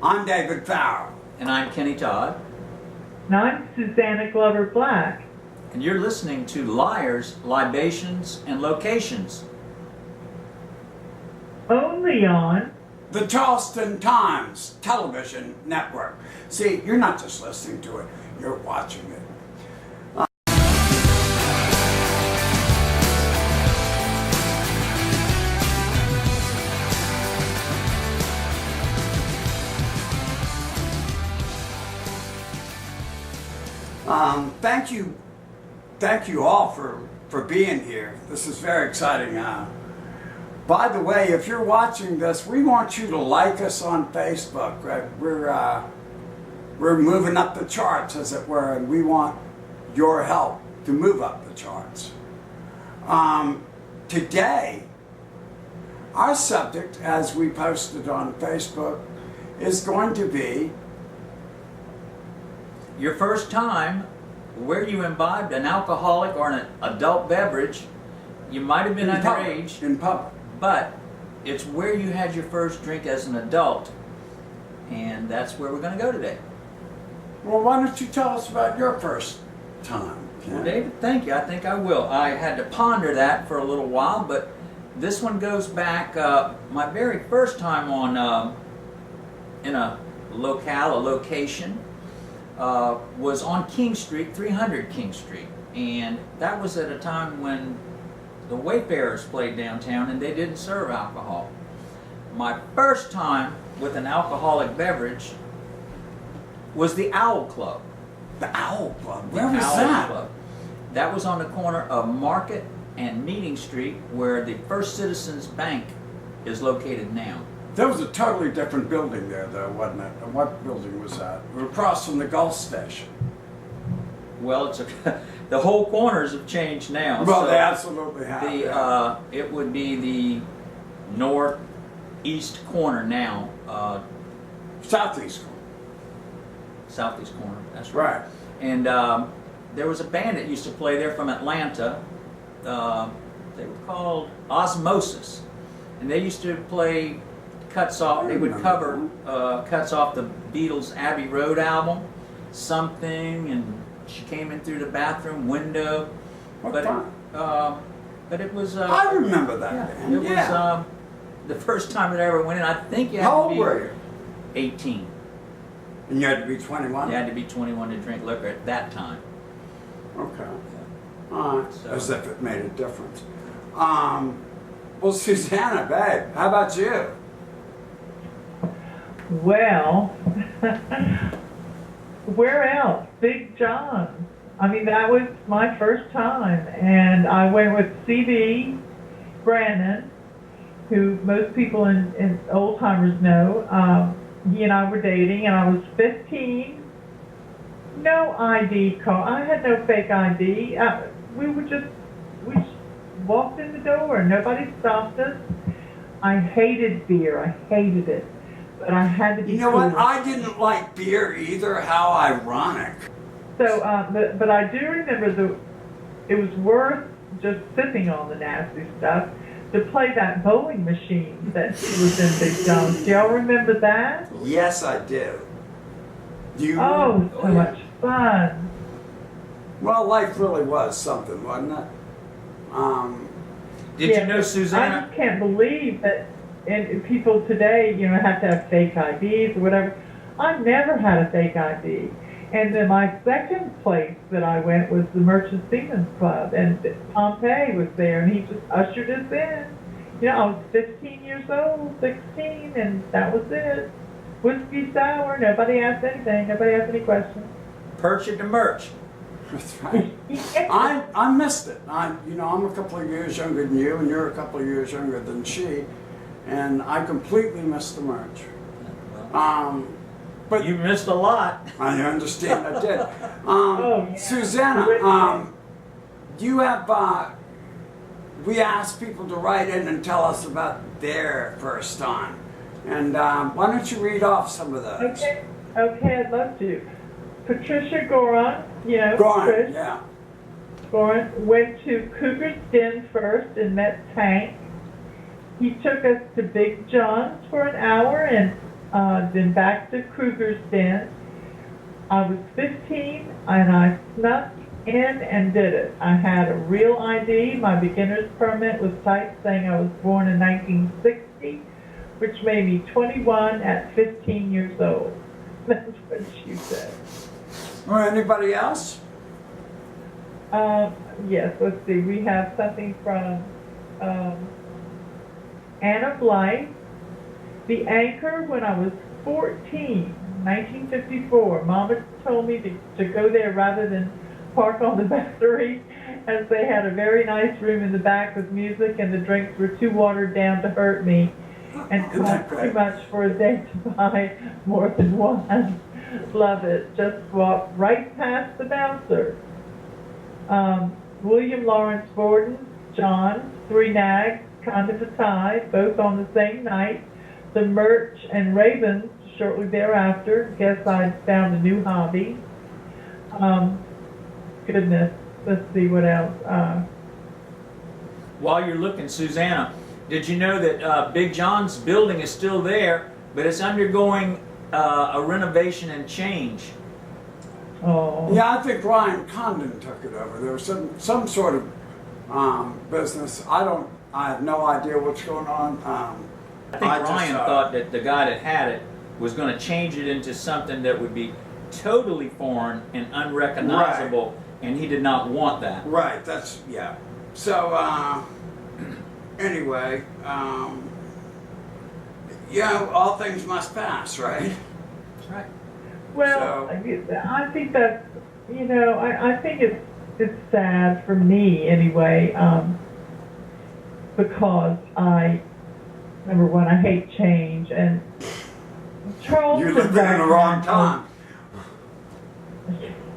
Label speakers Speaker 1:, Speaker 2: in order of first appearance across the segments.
Speaker 1: I'm David Farrow.
Speaker 2: And I'm Kenny Todd.
Speaker 3: And I'm Susannah Glover Black.
Speaker 2: And you're listening to Liars, Libations, and Locations.
Speaker 3: Only on
Speaker 1: The Charleston Times television network. See, you're not just listening to it, you're watching it. Thank you all for being here. This is very exciting. By the way, if you're watching this, we want you to like us on Facebook. Right? We're moving up the charts, as it were, and we want your help to move up the charts. Today, our subject, as we posted on Facebook, is going to be
Speaker 2: your first time where you imbibed an alcoholic or an adult beverage. You might have been underage.
Speaker 1: In public.
Speaker 2: But it's where you had your first drink as an adult. And that's where we're going to go today.
Speaker 1: Well, why don't you tell us about your first time?
Speaker 2: Well, David, thank you. I think I will. I had to ponder that for a little while, but this one goes back, my very first time on in a locale, a location, was on King Street, 300 King Street. And that was at a time when the Wayfarers played downtown and they didn't serve alcohol. My first time with an alcoholic beverage was the Owl Club.
Speaker 1: The Owl Club? Where was that?
Speaker 2: Club. That was on the corner of Market and Meeting Street, where the First Citizens Bank is located now.
Speaker 1: There was a totally different building there, though, wasn't it? And what building was that? We were across from the Gulf Station.
Speaker 2: Well, it's the whole corners have changed now.
Speaker 1: Well,
Speaker 2: so
Speaker 1: they absolutely have.
Speaker 2: It would be the northeast corner now.
Speaker 1: Southeast corner.
Speaker 2: Southeast corner, that's right.
Speaker 1: Right.
Speaker 2: And there was a band that used to play there from Atlanta. They were called Osmosis. And they used to play cuts off, they would cover cuts off the Beatles' Abbey Road album, Something, and She Came In Through the Bathroom Window. But it was...
Speaker 1: I remember that band.
Speaker 2: It was the first time that I ever went in. I think you had
Speaker 1: How
Speaker 2: to
Speaker 1: old
Speaker 2: be
Speaker 1: were you?
Speaker 2: 18.
Speaker 1: And you had to be 21?
Speaker 2: You had to be 21 to drink liquor at that time.
Speaker 1: Okay. All right.
Speaker 2: So-
Speaker 1: As if it made a difference. Well, Susannah, babe, how about you?
Speaker 3: Well, where else? Big John. I mean, that was my first time, and I went with C.B. Brannon, who most people in old timers know. He and I were dating, and I was 15. No ID card. I had no fake ID. We just walked in the door. Nobody stopped us. I hated beer. I hated it. But I had to be
Speaker 1: You know
Speaker 3: cool.
Speaker 1: what? I didn't like beer either. How ironic.
Speaker 3: So, but I do remember it was worth just sipping on the nasty stuff to play that bowling machine that was in Big John's. Do y'all remember that?
Speaker 1: Yes, I do. Do you?
Speaker 3: Oh, so much fun.
Speaker 1: Well, life really was something, wasn't it?
Speaker 2: Did you know
Speaker 3: I
Speaker 2: Susannah?
Speaker 3: just can't believe that and people today, have to have fake IDs or whatever. I never had a fake ID. And then my second place that I went was the Merchant Seamen's Club, and Pompey was there, and he just ushered us in. I was 15 years old, 16, and that was it. Whiskey sour, nobody asked anything, nobody asked any questions.
Speaker 2: Perch at the merch.
Speaker 1: That's right. I missed it. I'm a couple of years younger than you, and you're a couple of years younger than she, and I completely missed the merch. But
Speaker 2: You missed a lot.
Speaker 1: I understand. I did.
Speaker 3: Yeah.
Speaker 1: Susannah, you have. We asked people to write in and tell us about their first time, and why don't you read off some of those?
Speaker 3: Okay, I'd love to. Patricia Goron,
Speaker 1: Goran,
Speaker 3: Chris
Speaker 1: yeah.
Speaker 3: Goran went to Cougar's Den first and met Tank. He took us to Big John's for an hour, and then back to Kruger's Den. I was 15 and I snuck in and did it. I had a real ID. My beginner's permit was typed saying I was born in 1960, which made me 21 at 15 years old. That's what she said.
Speaker 1: Or anybody else?
Speaker 3: Yes, let's see. We have something from Anna Blythe. The anchor when I was 14, 1954. Mama told me to go there rather than park on the battery, as they had a very nice room in the back with music and the drinks were too watered down to hurt me and cost too much for a day to buy more than one. Love it. Just walk right past the bouncer. William Lawrence Borden, John, 3 nags, kind of a tie, both on the same night. The Merch and Ravens shortly thereafter. Guess I'd found a new hobby. Goodness, let's see what else.
Speaker 2: While you're looking, Susannah, did you know that Big John's building is still there, but it's undergoing a renovation and change?
Speaker 3: Oh.
Speaker 1: Yeah, I think Ryan Condon took it over. There was some sort of business. I have no idea what's going on.
Speaker 2: I think Ryan thought that the guy that had it was going to change it into something that would be totally foreign and unrecognizable, right. And he did not want that.
Speaker 1: Right, that's, yeah. So, anyway, you know, all things must pass, right?
Speaker 2: That's right.
Speaker 3: Well, so, I think that's, you know, I think it's sad for me anyway, because number one, I hate change, and Charleston.
Speaker 1: You lived in the wrong time.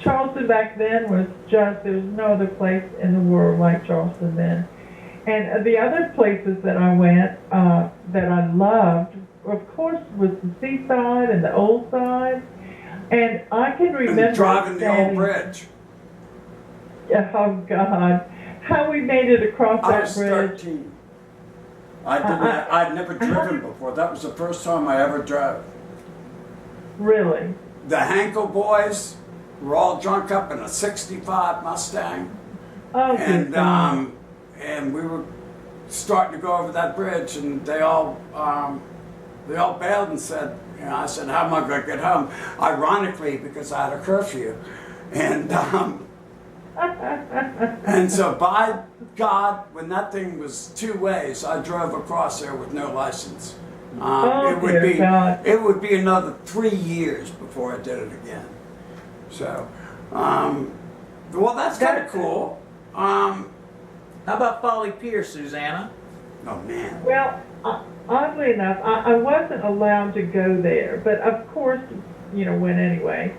Speaker 3: Charleston back then was just, there was no other place in the world like Charleston then. And the other places that I went that I loved, of course, was the seaside and the old side. And I can remember
Speaker 1: and driving the old bridge.
Speaker 3: Oh God, how we made it across that bridge.
Speaker 1: I was 13. I'd never driven before. That was the first time I ever drove.
Speaker 3: Really?
Speaker 1: The Hankel boys were all drunk up in a '65 Mustang.
Speaker 3: Oh,
Speaker 1: and we were starting to go over that bridge, and they all bailed and said, you know, I said, how am I going to get home? Ironically, because I had a curfew. And and so by God, when that thing was 2 ways, I drove across there with no license. It would be another 3 years before I did it again. So, well, that's kind of cool.
Speaker 2: How about Folly Pier, Susannah?
Speaker 1: Oh man.
Speaker 3: Well, oddly enough, I wasn't allowed to go there, but of course, you know, went anyway.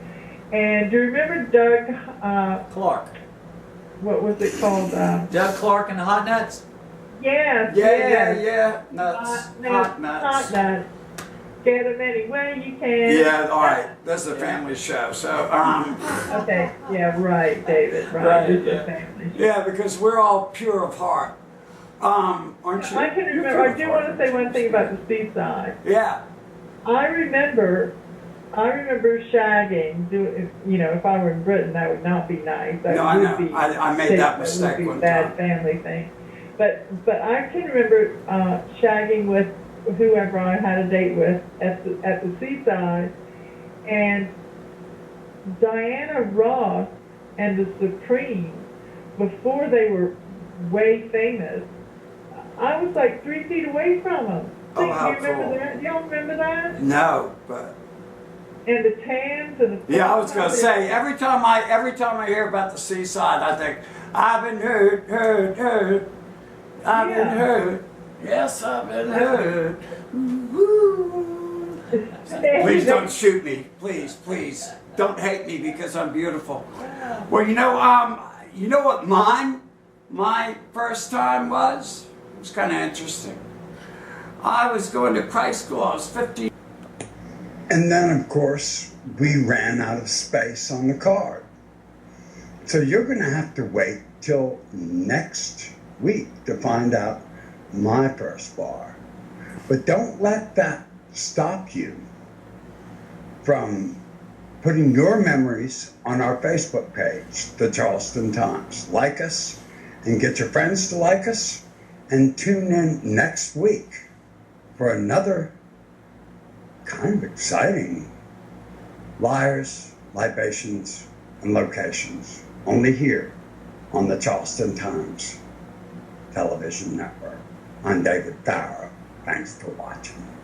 Speaker 3: And do you remember Doug
Speaker 2: Clark?
Speaker 3: What was it called?
Speaker 2: Doug Clark and the Hot Nuts?
Speaker 3: Yes.
Speaker 1: Yeah. Nuts. Hot nuts.
Speaker 3: Hot nuts. Get them any way you can.
Speaker 1: Yeah, all right. That's a family show. So,
Speaker 3: Okay. Yeah, right, David. Right. It's a family show.
Speaker 1: Yeah, because we're all pure of heart. Aren't you?
Speaker 3: I can remember. I do want to say one thing about the seaside.
Speaker 1: Yeah.
Speaker 3: I remember shagging. You know, if I were in Britain, that would not be nice.
Speaker 1: No, I know. I made that mistake one time.
Speaker 3: Bad family thing. But I can remember shagging with whoever I had a date with at the seaside, and Diana Ross and the Supremes, before they were way famous, I was like 3 feet away from them.
Speaker 1: Oh, how
Speaker 3: Do you remember
Speaker 1: cool.
Speaker 3: that? You don't remember that?
Speaker 1: No, but.
Speaker 3: And the tans and the.
Speaker 1: Yeah, I was gonna say every time I hear about the seaside, I think I've been heard. I've been heard. Yes, I've been heard. Woo. Please don't shoot me. Please don't hate me because I'm beautiful. Well, you know what my first time was? It was kind of interesting. I was going to Christ school. I was 15. And then, of course, we ran out of space on the card. So you're going to have to wait till next week to find out my first bar. But don't let that stop you from putting your memories on our Facebook page, the Charleston Times. Like us and get your friends to like us, and tune in next week for another kind of exciting Liars, Libations, and Locations, only here on the Charleston Times television network. I'm David Farrow. Thanks for watching.